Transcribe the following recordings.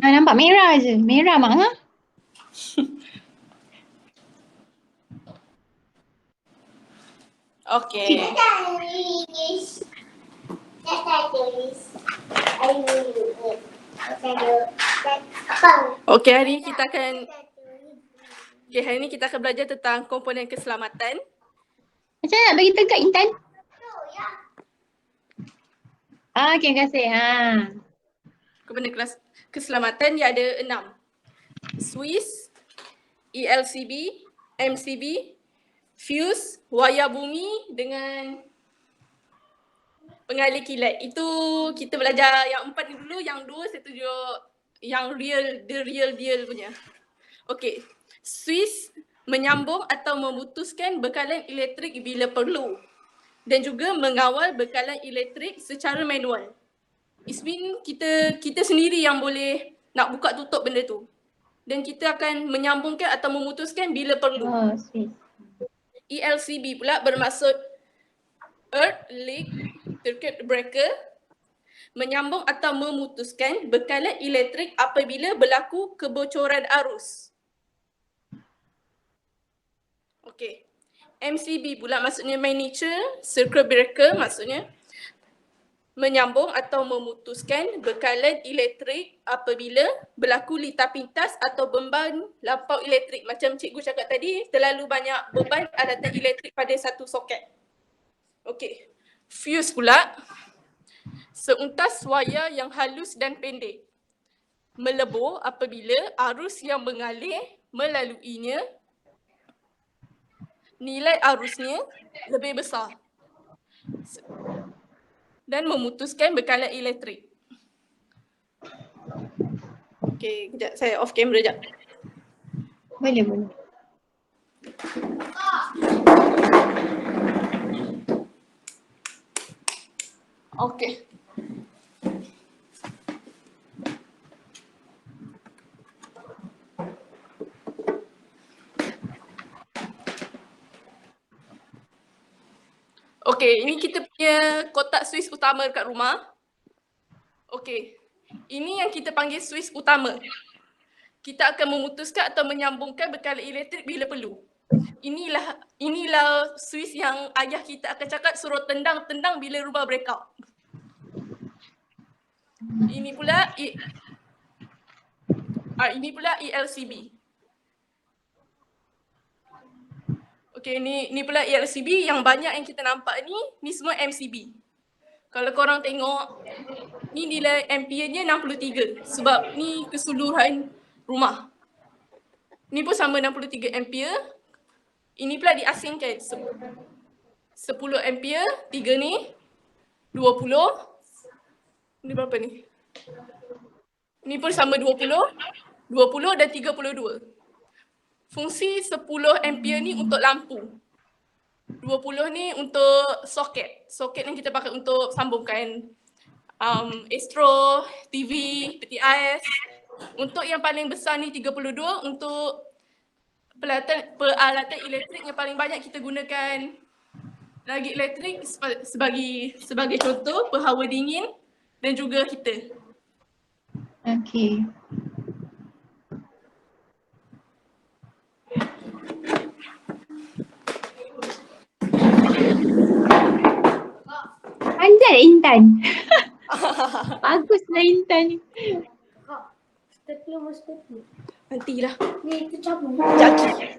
Nampak merah je. Merah mak ha? Okey. Okey, hari ni kita akan belajar tentang komponen keselamatan. Macam mana nak bagi tegak Intan? Okey, terima kasih. Komponen keselamatan dia ada 6. Swiss, ELCB, MCB, fuse, wayar bumi dengan pengalih kilat. Itu kita belajar yang 4 ni dulu, yang 2 saya tunjuk yang the real deal punya. Okey. Swiss menyambung atau memutuskan bekalan elektrik bila perlu dan juga mengawal bekalan elektrik secara manual. It means kita sendiri yang boleh nak buka tutup benda tu. Dan kita akan menyambungkan atau memutuskan bila perlu. Oh, Swiss. ELCB pula bermaksud Earth Leak Circuit Breaker, menyambung atau memutuskan bekalan elektrik apabila berlaku kebocoran arus. Okey. MCB pula maksudnya Miniature Circuit Breaker, maksudnya menyambung atau memutuskan bekalan elektrik apabila berlaku litar pintas atau beban lampau elektrik. Macam cikgu cakap tadi, terlalu banyak beban alatan elektrik pada satu soket. Okey. Fuse pula seuntas wayar yang halus dan pendek, melebur apabila arus yang mengalir melaluinya nilai arusnya lebih besar dan memutuskan bekalan elektrik. Okey, kejap saya off kamera jap. Boleh. Okey. Okey, ini kita punya kotak Swiss utama dekat rumah. Okey. Ini yang kita panggil Swiss utama. Kita akan memutuskan atau menyambungkan bekalan elektrik bila perlu. Inilah Swiss yang ayah kita akan cakap suruh tendang bila rumah breakout. Ini pula ELCB. Okey, ni pula ELCB yang banyak yang kita nampak ni semua MCB. Kalau korang tengok, ni nilai ampere-nya 63 sebab ni keseluruhan rumah. Ni pun sama 63 ampere. Ini pula diasingkan 10 ampere, 3 ni, 20. Ni berapa ni? Ni pun sama 20 dan 32. Fungsi 10 ampere ni untuk lampu. 20 ni untuk soket. Soket yang kita pakai untuk sambungkan Astro, TV, peti ais. Untuk yang paling besar ni 32 untuk peralatan elektrik yang paling banyak kita gunakan lagi elektrik sebagai contoh pehawa dingin dan juga heater. Okey. Pandai Intan. Baguslah Intan ni. Nantilah. Ni itu cabut. Jaki.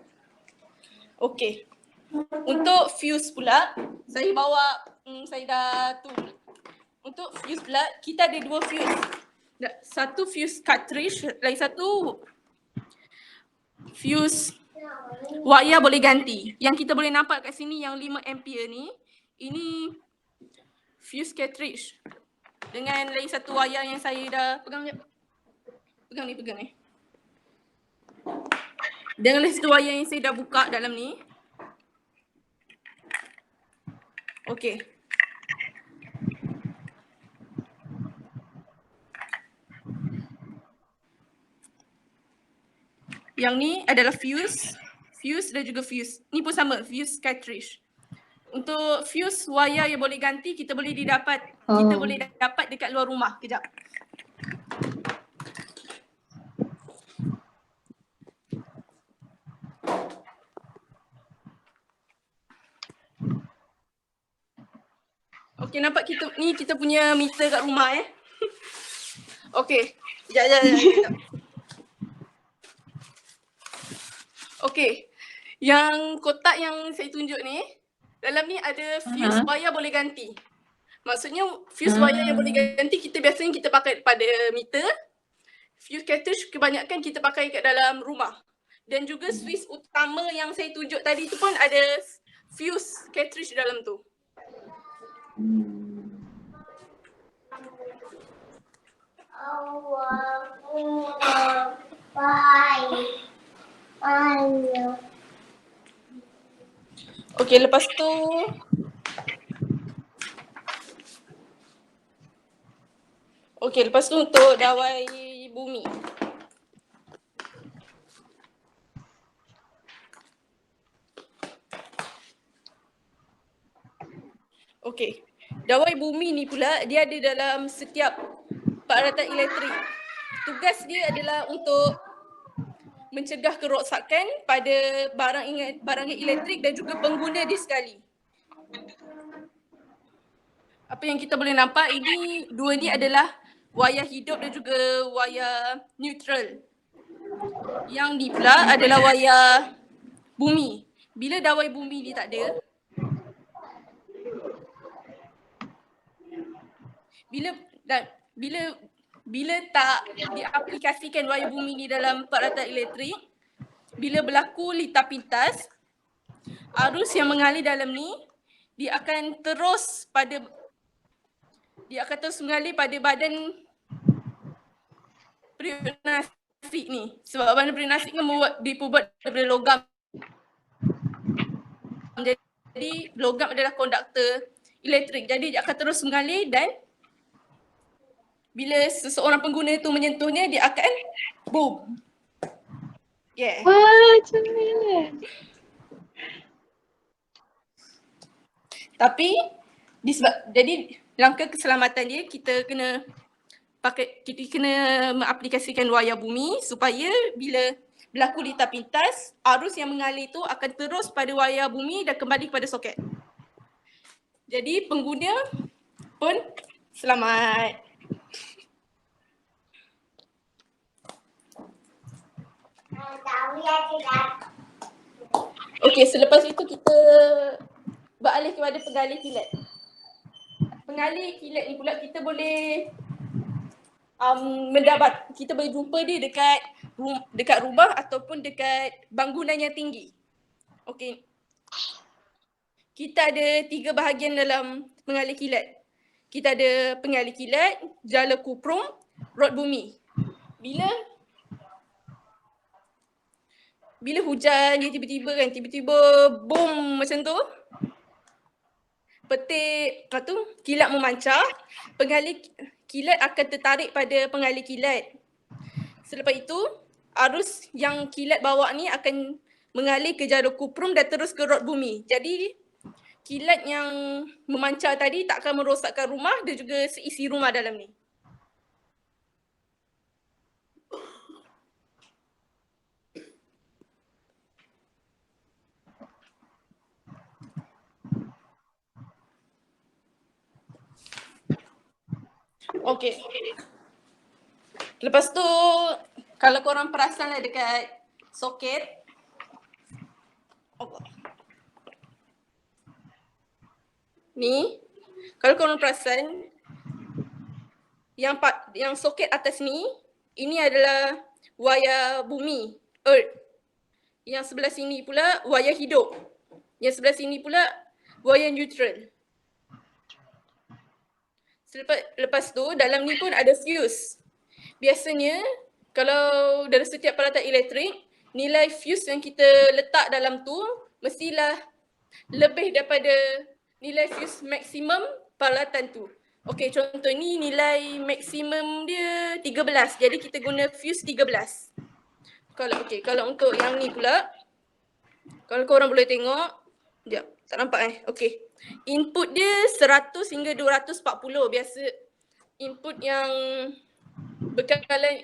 Okey. Untuk fuse pula, saya bawa saya dah tu. Untuk fuse pula, kita ada 2 fuse. Satu fuse cartridge, lagi satu fuse wayar boleh ganti. Yang kita boleh nampak kat sini yang 5 ampere ni, ini fuse cartridge. Dengan lagi satu wayar yang saya dah pegang ni. Dengan lagi satu wayar yang saya dah buka dalam ni. Okey. Yang ni adalah fuse dan juga fuse. Ni pun sama, fuse cartridge. Untuk fuse wayar yang boleh ganti kita boleh dapat dekat luar rumah. Kejap. Okey, nampak kita punya meter kat rumah Okey. Sekejap. Okey. Yang kotak yang saya tunjuk ni, dalam ni ada fuse wire boleh ganti. Maksudnya fuse wire yang boleh ganti biasanya kita pakai pada meter. Fuse cartridge kebanyakan kita pakai kat dalam rumah. Dan juga switch utama yang saya tunjuk tadi tu pun ada fuse cartridge dalam tu. Okey, lepas tu untuk dawai bumi. Okey. Dawai bumi ni pula dia ada dalam setiap peralatan elektrik. Tugas dia adalah untuk mencegah kerosakan pada barang elektrik dan juga pengguna dia sekali. Apa yang kita boleh nampak ini, dua ni adalah wayar hidup dan juga wayar neutral. Yang ni pula adalah wayar bumi. Bila dawai bumi ni tak ada, bila tak diaplikasikan wayar bumi ni dalam peralatan elektrik, bila berlaku litar pintas, arus yang mengalir dalam ni dia akan terus mengalir pada badan pneumatik ni. Sebab badan pneumatik kan dibuat daripada logam. Jadi logam adalah konduktor elektrik. Jadi dia akan terus mengalir dan bila seseorang pengguna itu menyentuhnya, dia akan boom. Yeah. Wah, macam mana? Tapi jadi langkah keselamatan dia kita kena mengaplikasikan wayar bumi supaya bila berlaku litar pintas, arus yang mengalir itu akan terus pada wayar bumi dan kembali kepada soket. Jadi pengguna pun selamat. Okey, selepas itu kita beralih kepada pengalih kilat. Pengalih kilat ni pula kita boleh kita boleh jumpa dia dekat rumah ataupun dekat bangunan yang tinggi. Okey. Kita ada 3 bahagian dalam pengalih kilat. Kita ada pengalih kilat, jala kuprum, rod bumi. Bila hujan dia tiba-tiba boom macam tu, petik kilat memancar, pengalih kilat akan tertarik pada pengalih kilat. Selepas itu, arus yang kilat bawa ni akan mengalir ke jarum kuprum dan terus ke rod bumi. Jadi kilat yang memancar tadi tak akan merosakkan rumah dan juga seisi rumah dalam ni. Okey. Lepas tu kalau korang perasan lah dekat soket. Ni kalau korang perasan yang soket atas ni, ini adalah wayar bumi, earth. Yang sebelah sini pula wayar hidup. Yang sebelah sini pula wayar neutral. Lepas tu dalam ni pun ada fuse. Biasanya kalau dalam setiap peralatan elektrik, nilai fuse yang kita letak dalam tu mestilah lebih daripada nilai fuse maksimum peralatan tu. Okey, contoh ni nilai maksimum dia 13. Jadi kita guna fuse 13. Kalau untuk yang ni pula, kalau korang boleh tengok, sekejap, tak nampak okey. Input dia 100 hingga 240 biasa input yang bekalan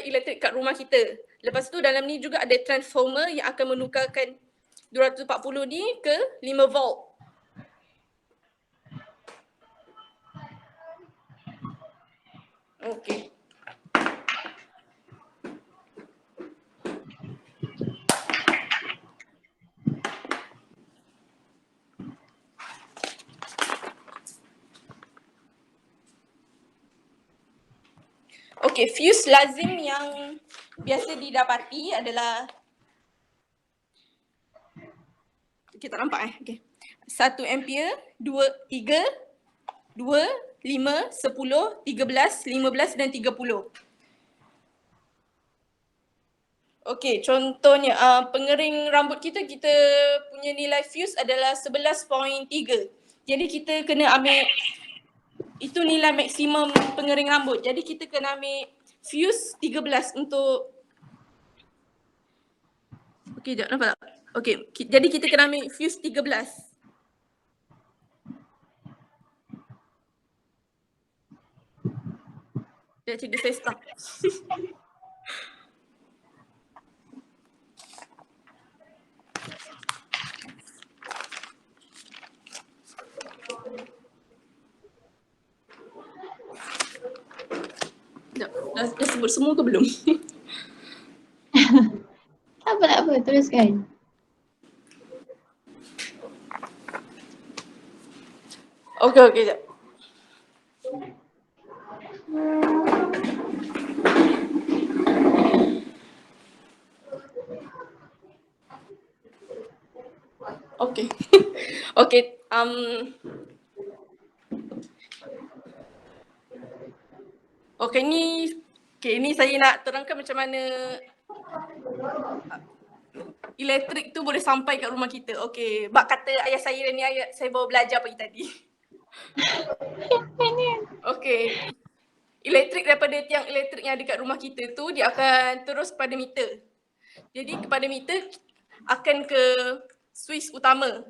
elektrik kat rumah kita. Lepas tu dalam ni juga ada transformer yang akan menukarkan 240 ni ke 5 volt. Okey. Okey, fuse lazim yang biasa didapati adalah kita nampak okey. 1 ampere, 2, 3, 2, 5, 10, 13, 15 dan 30. Okey, contohnya pengering rambut kita punya nilai fuse adalah 11.3. Jadi kita kena ambil itu nilai maksimum pengering rambut. Jadi kita kena ambil fuse 13 untuk okey, jap nampak tak? Okey, jadi kita kena ambil fuse 13. Dia cikgu saya stop. Dah sebut semua ke belum? Tak apa, teruskan. Okey, jap. Okey. Okey, okey ni saya nak terangkan macam mana elektrik tu boleh sampai kat rumah kita. Okey, bab kata ayah saya ni ayat saya baru belajar pagi tadi. Okey. Elektrik daripada tiang elektrik yang ada kat rumah kita tu dia akan terus kepada meter. Jadi kepada meter akan ke suis utama.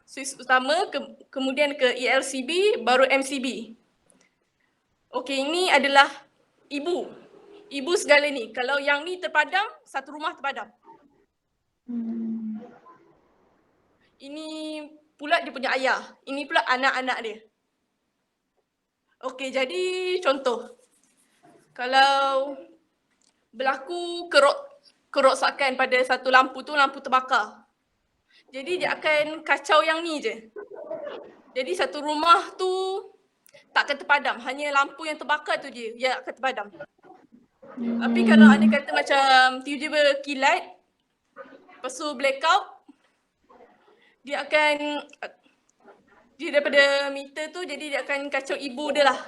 Suis utama kemudian ke ELCB baru MCB. Okey, ini adalah ibu. Ibu segala ni. Kalau yang ni terpadam, satu rumah terpadam. Ini pula dia punya ayah. Ini pula anak-anak dia. Okey, jadi contoh. Kalau berlaku kerosakan pada satu lampu tu, lampu terbakar. Jadi dia akan kacau yang ni je. Jadi satu rumah tu tak akan terpadam. Hanya lampu yang terbakar tu je yang akan terpadam. Tapi kalau anda kata macam tiba-tiba kilat, lepas tu blackout, dia daripada meter tu jadi dia akan kacau ibu dia lah.